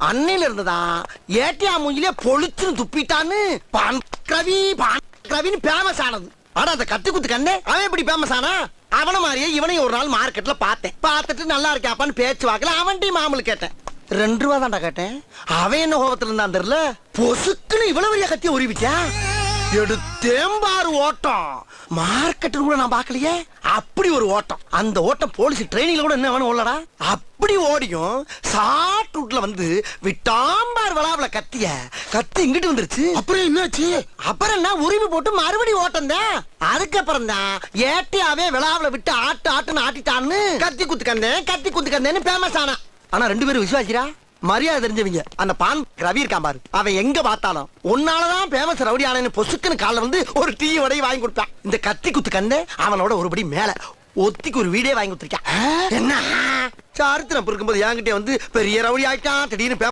அன்னையில இருந்துதான் ஏடிஎம் மூஞ்சிலே பொழிச்சுன்னு துப்பிட்டான்னு பான்கிரவின்னு பேமஸ் ஆனது. ஆனா அந்த கத்தி குத்து கண்ணே அவன் எப்படி பேமஸ் ஆனா? அவன மாதிரியே இவனையும் ஒரு நாள் மார்க்கெட்ல பார்த்தேன். பார்த்துட்டு நல்லா இருக்காப்பான்னு பேச்சு வாக்கல அவன்கிட்ட மாமூலு கேட்டேன். 2 ரூபா தான்டா கேட்டேன். அவன் என்ன கோபத்துல இருந்தான் தெரியல, பொசுக்குன்னு இவ்வளவு பெரிய கத்திய உருவிச்சா. எடுத்தேம்பாரு ஓட்டம். மார்க்கெட்டு கூட நான் பார்க்கலையே. அப்படி ஒரு ஓட்டம். அந்த ஓட்டம் போலீஸ் ட்ரைனிங்ல கூட என்ன வேணும் ஓடலடா. அப்படி ஓடியும் ஷார்ட் ரூட்ல வந்து விட்டாம்பார் வளாவல கத்திய. கத்தி இங்கிட்டு வந்துருச்சு. அப்புறம் என்னாச்சு? அப்புறம் என்ன உரிமை போட்டு மறுபடியும் ஓட்டம் தான். அதுக்கப்புறம் தான் ஏட்டியாவே விளாவல விட்டு ஆட்டுன்னு ஆட்டிட்டான்னு கத்தி குத்துக்கந்தேன்னு பேமஸ் ஆனா. ஆனா 2 பேரும் விசுவாசிரா மரியாதை தெரிஞ்சவங்க. அந்த பான் ரவி இருக்கான் பாரு, அவன் எங்க பார்த்தாலும் உன்னாலதான் பேமஸ் ரவுடி ஆனு பொசுக்குன்னு கால வந்து ஒரு டீ வடையை வாங்கி கொடுத்தான். இந்த கத்தி குத்து கண்ணு அவனோட ஒருபடி மேல ஒத்திக்கு ஒரு வீடே வாங்கி கொடுத்துருக்கான். என்ன சாரித்திரம் இருக்கும்போது என்கிட்ட வந்து பெரிய ரவுடி ஆயிட்டான் திடீர்னு